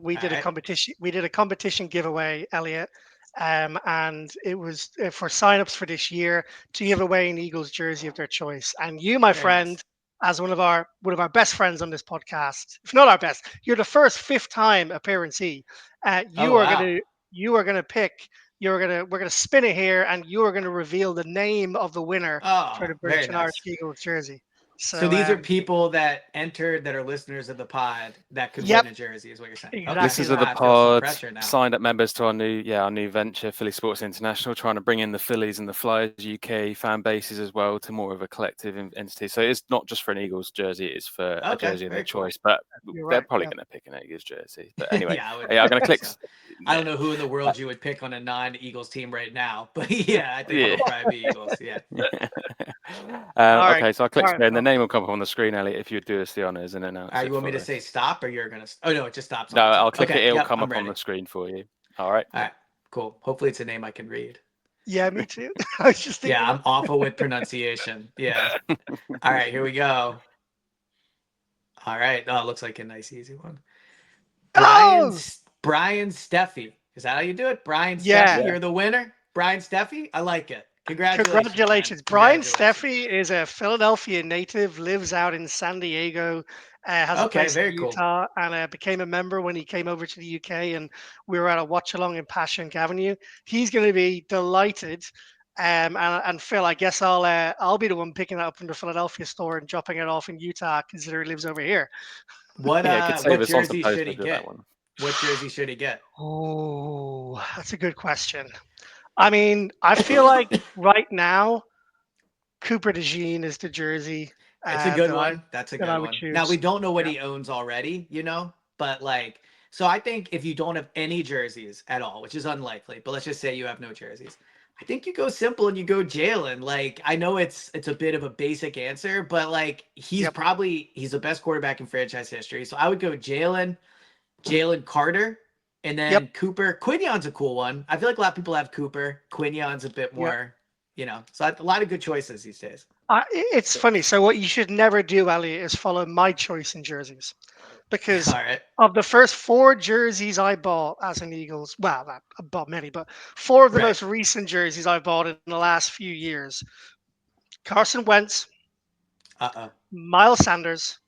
We did All a right. competition. We did a competition giveaway, Eliot, and it was for signups for this year to give away an Eagles jersey of their choice. And you, my Very friend, nice. as one of our best friends on this podcast, if not our best, you're the first fifth time appearancee. You Oh, are wow. gonna pick. We're gonna spin it here, and you are gonna reveal the name of the winner for Oh, the very British and Irish nice. Eagles jersey. So So these are people that entered that are listeners of the pod that could Yep. win a jersey is what you're saying. Exactly. Okay. Listeners So of the I feel some pod, pressure now. signed up members to our new venture, Philly Sports International, trying to bring in the Phillies and the Flyers UK fan bases as well to more of a collective entity. So it's not just for an Eagles jersey; it's for a Okay, jersey of their very cool. choice. But You're they're right. probably Yeah. going to pick an Eagles jersey. But anyway, Yeah, I would I'm going to click. so. I don't know who in the world you would pick on a non-Eagles team right now, but yeah, I think it'll probably be Eagles. Yeah. All right. Okay, so I click All right, spin. The well. name will come up on the screen, Elliot, if you would do us the honors and announce it You want me for to us. say stop or you're gonna? Oh no, it just stops. No, on its own. I'll click Okay, it. It'll yep, come I'm up on ready. the screen for you. All right. All right, cool. Hopefully it's a name I can read. Yeah, me too. I was just thinking. Yeah, I'm awful with pronunciation. Yeah. All right, here we go. All right. Oh, it looks like a nice easy one. Brian Oh, Brian Steffi. Is that how you do it? Brian yeah. Steffi, you're the winner. Brian Steffi, I like it. Congratulations. Congratulations. Man. Brian Congratulations. Steffi is a Philadelphia native, lives out in San Diego, has a Okay, place in very cool. Utah, and became a member when he came over to the UK. And we were at a watch along in Passyunk Avenue. He's going to be delighted. And Phil, I guess I'll be the one picking it up from the Philadelphia store and dropping it off in Utah, considering he lives over here. What Yeah, it could save us on some jersey should he postage with that get? one. What jersey should he get? Oh, that's a good question. I mean, I feel like right now, Cooper DeJean is the jersey It's a good that I one. That's a that I good would one. Now we choose. don't know what Yeah. he owns already, but like, so I think if you don't have any jerseys at all, which is unlikely, but let's just say you have no jerseys, I think you go simple and you go Jalen. Like, I know it's a bit of a basic answer, but like he's Yep. the best quarterback in franchise history. So I would go Jalen Carter, and then Yep. Cooper. Quignon's a cool one. I feel like a lot of people have Cooper. Quignon's a bit Yep. more, so a lot of good choices these days. It's funny. So what you should never do, Ali, is follow my choice in jerseys, because All right. of the first 4 jerseys I bought as an Eagles, well, I bought many, but 4 of the Right. most recent jerseys I bought in the last few years: Carson Wentz, Miles Sanders,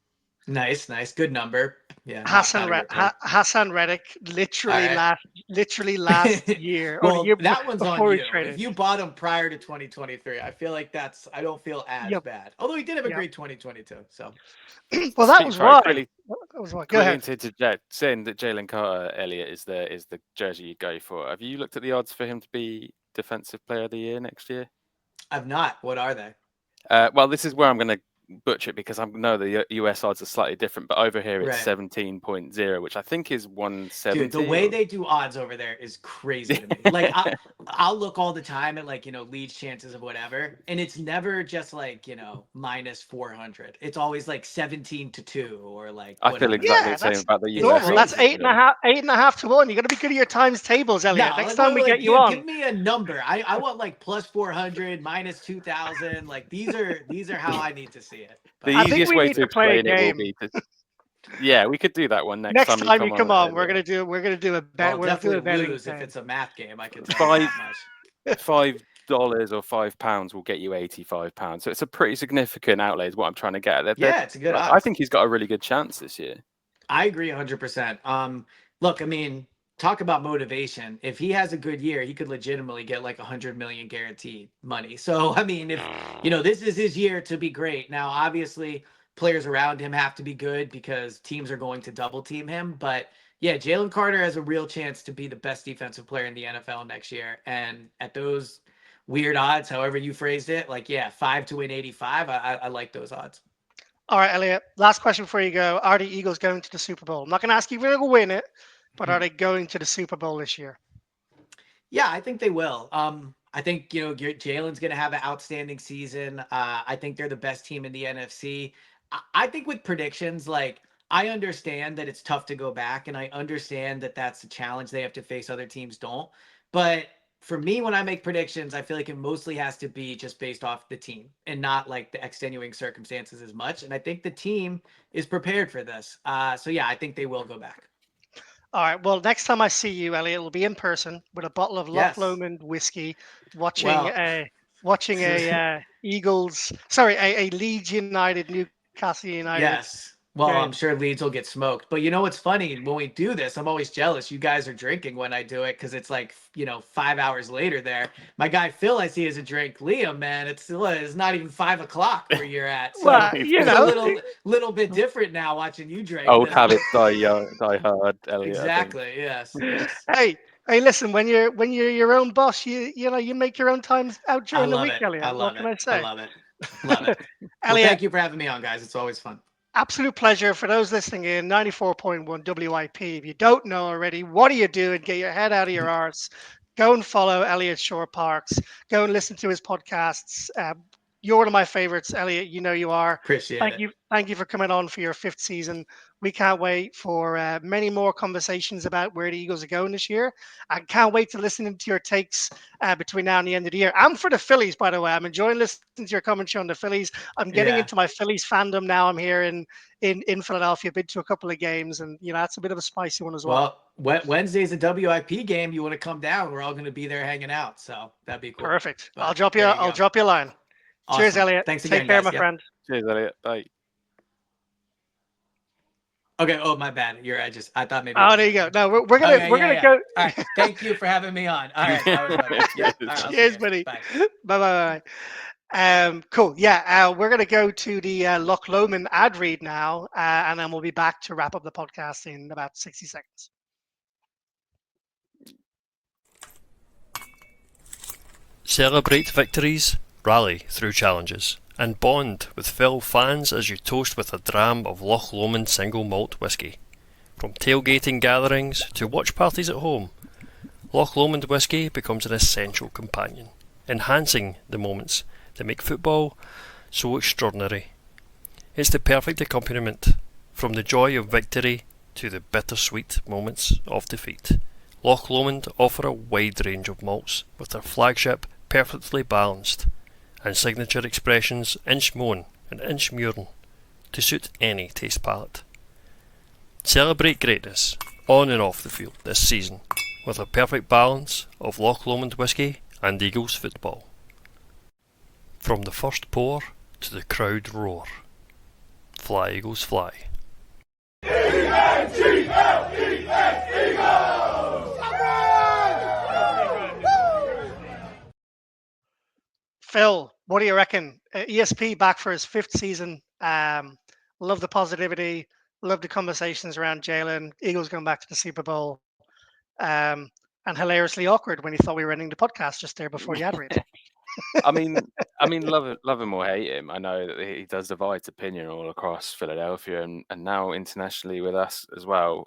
Nice. Good number. Yeah. not Hassan a good pick. Hassan Reddick, literally All last year or the Well, year that one's on before he you. traded. If you bought him prior to 2023, I feel like I don't feel as Yep. bad. Although he did have a Yep. great 2022. So Well, that was why. Quickly, That was why. Go quickly ahead. into interject, saying that Jalen Carter, Elliot, is the jersey you go for. Have you looked at the odds for him to be Defensive Player of the Year next year? I've not. What are they? Well, this is where I'm going to butcher it because I know the US odds are slightly different, but over here it's Right. 17.0, which I think is 170. Dude, the way they do odds over there is crazy to me. Like I'll look all the time at like, leads chances of whatever. And it's never just like, minus 400. It's always like 17-2 or like I feel whatever. exactly Yeah, the same that's about the US normal. odds. That's crazy. 8.5 to 1. You got to be good at your times tables, Elliot. Next time we get you on. Give me a number. I want like plus 400, minus 2,000. Like these are how I need to see it. The I think easiest we way need to to play a explain it will game. be to. Yeah, we could do that one next Next time time you you come on, yeah. we're gonna do a bet. I'll We're gonna do a definitely betting lose if thing. it's a math game. I can tell you that much. $5 or £5 will get you £85. So it's a pretty significant outlay, is what I'm trying to get at. Yeah, it's a good I odds. think he's got a really good chance this year. I agree 100%. Look, I mean, talk about motivation. If he has a good year, he could legitimately get like 100 million guaranteed money. So, I mean, if, this is his year to be great. Now, obviously, players around him have to be good because teams are going to double team him. But yeah, Jalen Carter has a real chance to be the best defensive player in the NFL next year. And at those weird odds, however you phrased it, like, yeah, 5 to win 85, I like those odds. All right, Elliot. Last question before you go. Are the Eagles going to the Super Bowl? I'm not going to ask you if they're going to win it, but are they going to the Super Bowl this year? Yeah, I think they will. I think Jalen's going to have an outstanding season. I think they're the best team in the NFC. I think with predictions, like I understand that it's tough to go back, and I understand that that's the challenge they have to face. Other teams don't. But for me, when I make predictions, I feel like it mostly has to be just based off the team and not like the extenuating circumstances as much. And I think the team is prepared for this. So yeah, I think they will go back. All right. Well, next time I see you, Elliot, it'll be in person with a bottle of Loch Yes. Lomond whiskey, watching Well. a Eagles, sorry, a Leeds United, Newcastle United Yes. Well, I'm game. sure Leeds will get smoked. But you know what's funny? When we do this, I'm always jealous. You guys are drinking when I do it because it's like, 5 hours later there. My guy Phil, I see as a drink. Liam, man, it's not even 5 o'clock where you're at. So Well, it's a little bit different now watching you drink. Old habits die hard, Eliot. Exactly. Yes. Yes. hey, listen, when you're your own boss, you make your own times out I during the love week, it. I Elliot. What love can it. I I say? love it. Love it. Well, Elliot, thank you for having me on, guys. It's always fun. absolute pleasure. For those listening in, 94.1 WIP. If you don't know already, what are you doing? Get your head out of your arse. Go and follow Eliot Shorr-Parks. Go and listen to his podcasts. You're one of my favorites, Eliot. You know you are. Appreciate Thank it. you. Thank you for coming on for your fifth season. We can't wait for many more conversations about where the Eagles are going this year. I can't wait to listen to your takes between now and the end of the year. I'm for the Phillies, by the way. I'm enjoying listening to your commentary on the Phillies. I'm getting Yeah. into my Phillies fandom now. I'm here in Philadelphia. Been to a couple of games, and that's a bit of a spicy one as well. Well, Wednesday's a WIP game. You want to come down? We're all going to be there hanging out, so that'd be cool. Perfect. But I'll there you go. drop you a line. Cheers, Awesome. Eliot. Thanks Take again, care, guys. my Yep. friend. Cheers, Eliot. Bye. Okay. Oh, my bad. I thought maybe. Oh, there you go. No, we're gonna Okay, we're yeah, gonna yeah. go. All right. Thank you for having me on. All right. That was my bad. Yep. All right. I'll see you Cheers, guys. buddy. Bye. Bye bye. Cool. Yeah, we're gonna go to the Loch Lomond ad read now, and then we'll be back to wrap up the podcast in about 60 seconds. Celebrate victories, rally through challenges, and bond with fellow fans as you toast with a dram of Loch Lomond single malt whisky. From tailgating gatherings to watch parties at home, Loch Lomond whisky becomes an essential companion, enhancing the moments that make football so extraordinary. It's the perfect accompaniment, from the joy of victory to the bittersweet moments of defeat. Loch Lomond offer a wide range of malts, with their flagship perfectly balanced, and signature expressions Inchmoan and Inchmuren to suit any taste palette. Celebrate greatness on and off the field this season with a perfect balance of Loch Lomond whisky and Eagles football. From the first pour to the crowd roar. Fly Eagles fly. Phil, what do you reckon? ESP back for his fifth season. Love the positivity. Love the conversations around Jalen. Eagles going back to the Super Bowl. And hilariously awkward when he thought we were ending the podcast just there before the ad read. I mean, love him or hate him. I know that he does divide opinion all across Philadelphia and now internationally with us as well.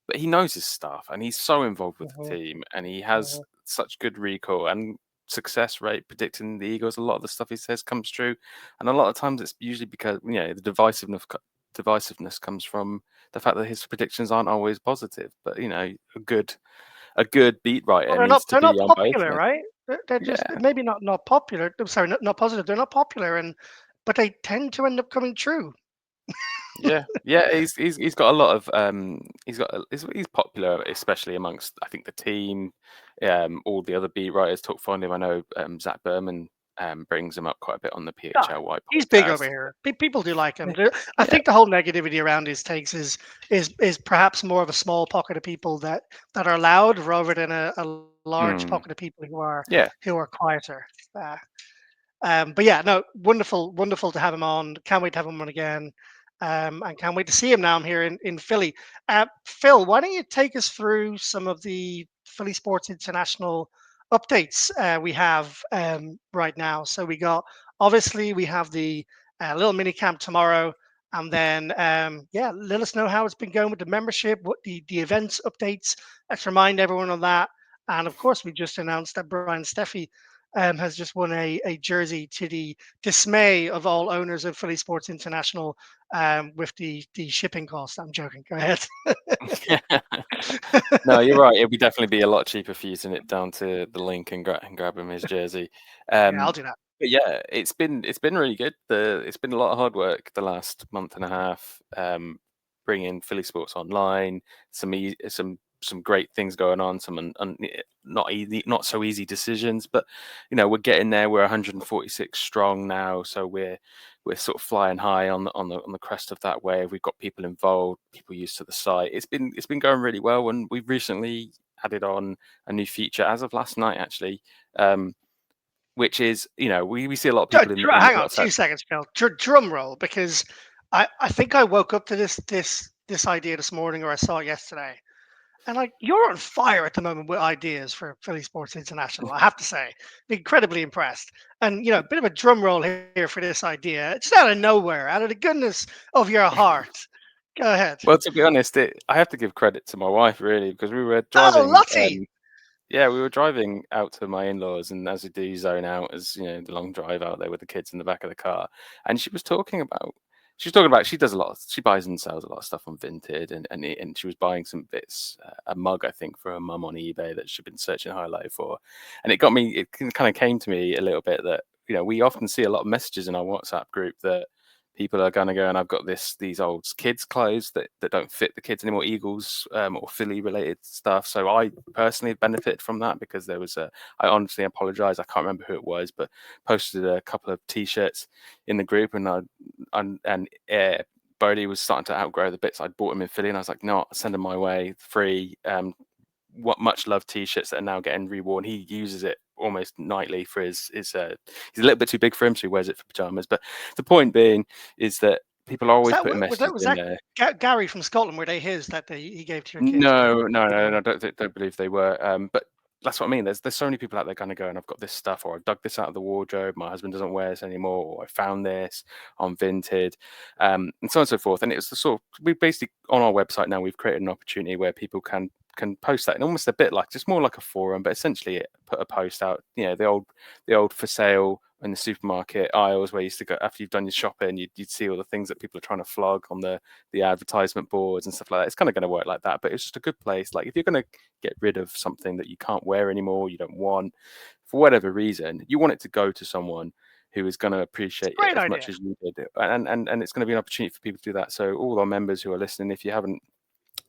But he knows his stuff, and he's so involved with the team, and he has such good recall and success rate predicting the Eagles. A lot of the stuff he says comes true, and a lot of times it's usually because the divisiveness comes from the fact that his predictions aren't always positive. But a good beat writer Well, needs to they're be not on both. popular, right? They're just Yeah. maybe not popular. I'm sorry, not positive. They're not popular, but they tend to end up coming true. Yeah. He's got a lot of he's popular, especially amongst I think the team. All the other beat writers talk fond of him. I know Zach Berman brings him up quite a bit on the Ah, PHL White he's big over podcast. here. People do like him. Yeah. I Yeah. think the whole negativity around his takes is perhaps more of a small pocket of people that are loud rather than a large Mm. pocket of people Yeah. who are quieter. Uh, but yeah, no, wonderful to have him on. Can't wait to have him on again. And can't wait to see him now. I'm here in Philly. Phil, why don't you take us through some of the Philly Sports International updates we have right now? So obviously we have the little mini camp tomorrow, and then yeah, let us know how it's been going with the membership, what the events updates. Let's remind everyone on that. And of course, we just announced that Brian Steffi has just won a jersey to the dismay of all owners of Philly Sports International with the shipping cost. I'm joking. Go ahead. No, you're right. It'll definitely be a lot cheaper for you to nip down to the link and grab him his jersey. Yeah, I'll do that. But yeah, it's been really good. It's been a lot of hard work the last month and a half, bringing Philly Sports online. Some great things going on. Not so easy decisions, but we're getting there. We're 146 strong now, so we're sort of flying high on the crest of that wave. We've got people involved, people used to the site. It's been going really well, and we've recently added on a new feature as of last night, actually. Which is, we see a lot of people in Hang on, WhatsApp. 2 seconds, Phil. Drum roll, because I think I woke up to this idea this morning, or I saw it yesterday. And like, you're on fire at the moment with ideas for Philly Sports International. I have to say, incredibly impressed. And a bit of a drum roll here for this idea. It's out of nowhere, out of the goodness of your heart. Go ahead. Well, to be honest, I have to give credit to my wife, really, because we were Oh, driving. Lottie! Yeah, we were driving out to my in-laws, and as we do, zone out, as the long drive out there with the kids in the back of the car, and she was talking about. She does a lot. She buys and sells a lot of stuff on Vinted, and she was buying some bits, a mug, I think, for her mum on eBay that she'd been searching high low for, and it got me. It kind of came to me a little bit that we often see a lot of messages in our WhatsApp group that people are going to go, and I've got these old kids clothes that don't fit the kids anymore, Eagles or Philly related stuff. So I personally benefited from that, because there was I honestly apologize, I can't remember who it was, but posted a couple of t-shirts in the group, and Bodie was starting to outgrow the bits I'd bought him in Philly, and I was like, no, send them my way, free. What much loved t-shirts that are now getting reworn. He uses it almost nightly for his he's a little bit too big for him, so he wears it for pajamas. But the point being is that people are always putting messages in there. Gary from Scotland? Were they his that he gave to your kids? No, don't believe they were. But that's what I mean. There's so many people out there kind of going, I've got this stuff, or I've dug this out of the wardrobe, my husband doesn't wear this anymore, or I found this on Vinted, and so on and so forth. And it's the sort of, we basically, on our website now, we've created an opportunity where people can post that, and almost a bit like, just more like a forum, but essentially put a post out, the old for sale in the supermarket aisles, where you used to go after you've done your shopping, you'd see all the things that people are trying to flog on the advertisement boards and stuff like that. It's kind of going to work like that, but it's just a good place. Like, if you're going to get rid of something that you can't wear anymore, you don't want, for whatever reason, you want it to go to someone who is going to appreciate it as much as you did, and it's going to be an opportunity for people to do that. So all our members who are listening, if you haven't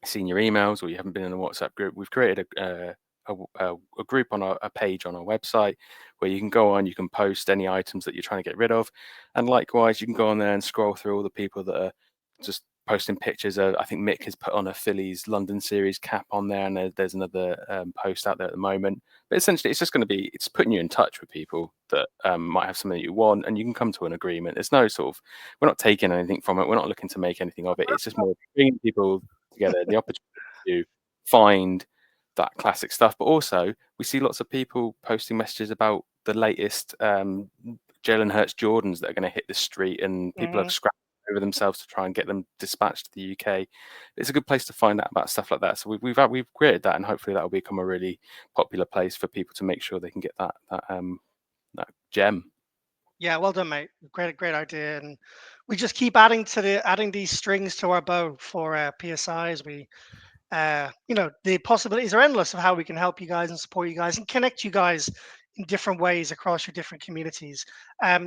seen your emails, or you haven't been in the WhatsApp group, we've created a group on a page on our website where you can go on, you can post any items that you're trying to get rid of, and likewise you can go on there and scroll through all the people that are just posting pictures. I think Mick has put on a Phillies London series cap on there, and there's another post out there at the moment. But essentially, it's just going to be, it's putting you in touch with people that might have something that you want, and you can come to an agreement. There's no sort of, we're not taking anything from it, we're not looking to make anything of it. It's just more bringing people together, the opportunity to find that classic stuff. But also, we see lots of people posting messages about the latest Jalen Hurts Jordans that are going to hit the street, and people are scrapping over themselves to try and get them dispatched to the UK. It's a good place to find out about stuff like that. So we've created that, and hopefully that will become a really popular place for people to make sure they can get that gem. Yeah, well done, mate. Great idea, and we just keep adding these strings to our bow for PSIs. The possibilities are endless of how we can help you guys and support you guys and connect you guys in different ways across your different communities.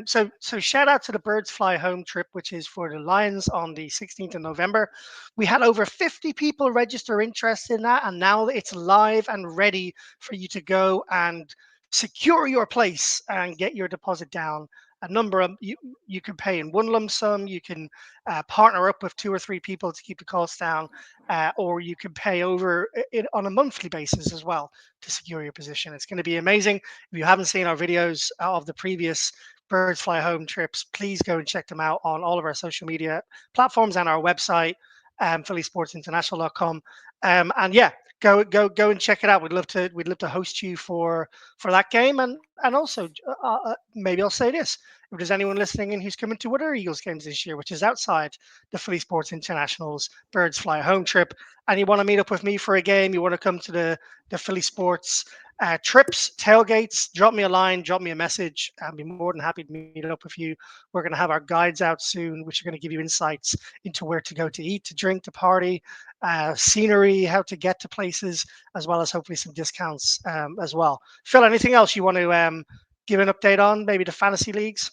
So shout out to the Birds Fly Home trip, which is for the Lions on the 16th of November. We had over 50 people register interest in that, and now it's live and ready for you to go and secure your place and get your deposit down. A number of you can pay in one lump sum. You can partner up with 2 or 3 people to keep the costs down, or you can pay over it on a monthly basis as well to secure your position. It's going to be amazing. If you haven't seen our videos of the previous Birds Fly Home trips, please go and check them out on all of our social media platforms and our website, phillysportsinternational.com. And yeah, go and check it out. We'd love to host you for that game, and also maybe I'll say this: if there's anyone listening in who's coming to other Eagles games this year, which is outside the Philly Sports International's Birds Fly Home trip, and you want to meet up with me for a game, you want to come to the Philly Sports trips, tailgates, drop me a line, drop me a message. I'd be more than happy to meet up with you. We're going to have our guides out soon, which are going to give you insights into where to go to eat, to drink, to party, scenery, how to get to places, as well as hopefully some discounts as well. Phil, anything else you want to give an update on? Maybe the fantasy leagues?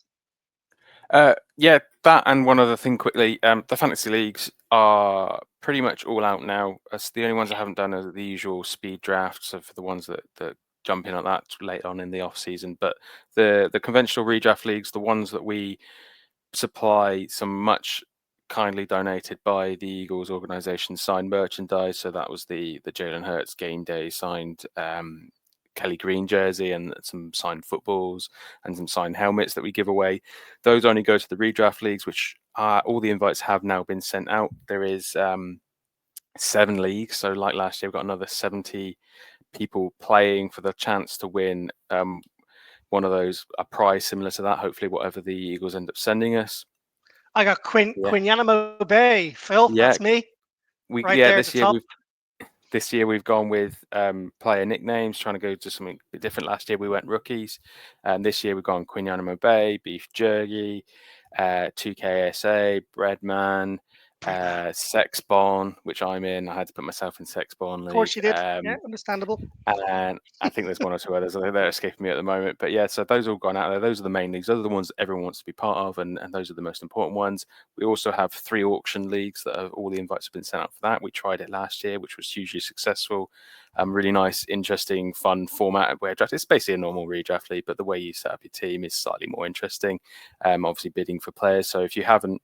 Yeah, that and one other thing quickly. The fantasy leagues are pretty much all out now. The only ones I haven't done are the usual speed drafts, so for the ones that jump in at that late on in the off season. But the conventional redraft leagues, the ones that we supply some much kindly donated by the Eagles organization signed merchandise. So that was the Jalen Hurts game day signed Kelly Green jersey and some signed footballs and some signed helmets that we give away. Those only go to the redraft leagues, which all the invites have now been sent out. There is 7 leagues, so like last year, we've got another 70 people playing for the chance to win one of those, a prize similar to that, hopefully whatever the Eagles end up sending us. I got Quinyanamo Bay, Phil. Yeah, That's me. Right there at the top. This year we've gone with player nicknames, trying to go to something a bit different. Last year we went rookies, and this year we've gone Quinyanamo Bay, Beef Jerky, 2KSA, Breadman, Sexbon, which I'm in. I had to put myself in Sexbon League. Of course you did. Yeah, understandable. And I think there's 1 or 2 others. They're escaping me at the moment. But yeah, so those all gone out there. Those are the main leagues. Those are the ones that everyone wants to be part of, and those are the most important ones. We also have 3 auction leagues that all the invites have been sent out for that. We tried it last year, which was hugely successful. Really nice, interesting, fun format where it's basically a normal redraft league, but the way you set up your team is slightly more interesting. Obviously bidding for players. So if you haven't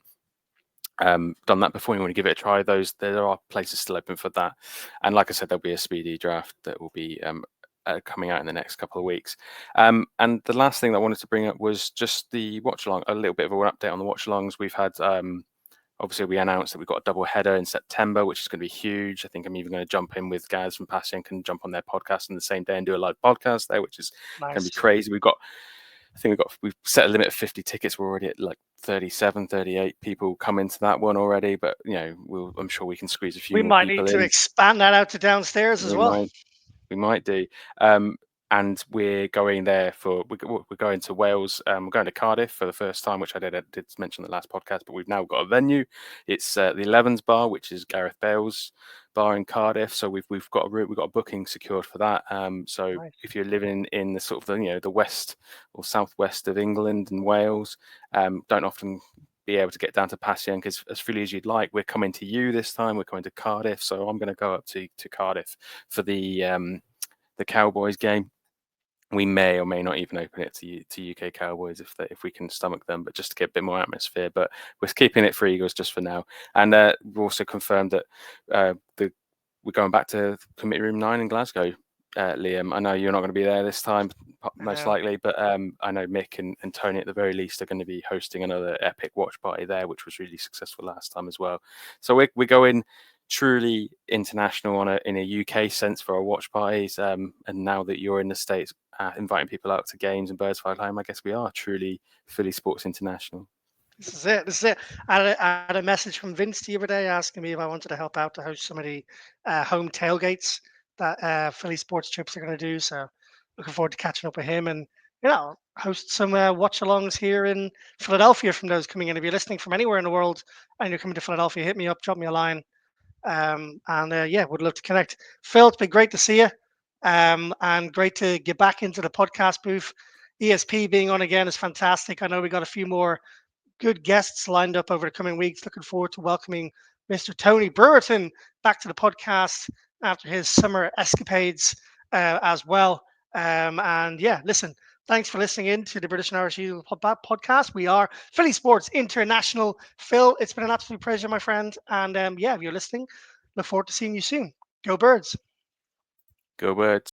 done that before, you want to give it a try, there are places still open for that. And like I said, there'll be a speedy draft that will be coming out in the next couple of weeks. And the last thing that I wanted to bring up was just the watch along, a little bit of an update on the watch alongs. We've had obviously we announced that we've got a double header in September, which is going to be huge. I think I'm even going to jump in with Gaz from Passing, can jump on their podcast on the same day and do a live podcast there, which is going to be crazy. We've set a limit of 50 tickets. We're already at like 37, 38 people come into that one already, but I'm sure we can squeeze a few more people in. We might need to expand that out to downstairs as well. We might do. And we're going there we're going to Wales. We're going to Cardiff for the first time, which I did mention in the last podcast, but we've now got a venue. It's the 11s bar, which is Gareth Bale's bar in Cardiff. So we've got a booking secured for that. So nice. If you're living in the sort of the west or southwest of England and Wales, don't often be able to get down to Passing as freely as you'd like. We're coming to you this time. We're coming to Cardiff, so I'm going to go up to Cardiff for the Cowboys game. We may or may not even open it to UK Cowboys if we can stomach them, but just to get a bit more atmosphere. But we're keeping it for Eagles just for now. And we've also confirmed that we're going back to Committee Room 9 in Glasgow. Liam, I know you're not going to be there this time, most likely, but I know Mick and Tony at the very least are going to be hosting another epic watch party there, which was really successful last time as well. So we're going truly international in a UK sense for our watch parties. And now that you're in the States, inviting people out to games and Birds Fly Home, I guess we are truly Philly Sports International. This is it. I had a message from Vince the other day asking me if I wanted to help out to host some of the home tailgates that Philly Sports Trips are going to do. So looking forward to catching up with him and host some watch-alongs here in Philadelphia from those coming in. If you're listening from anywhere in the world and you're coming to Philadelphia, hit me up, drop me a line. Would love to connect. Phil, it's been great to see you, and great to get back into the podcast booth. ESP being on again is fantastic. I know we got a few more good guests lined up over the coming weeks. Looking forward to welcoming Mr. Tony Brereton back to the podcast after his summer escapades as well. And yeah, listen, thanks for listening in to the British and Irish Eagles podcast. We are Philly Sports International. Phil, it's been an absolute pleasure, my friend. And yeah, if you're listening, look forward to seeing you soon. Go Birds. Go Birds.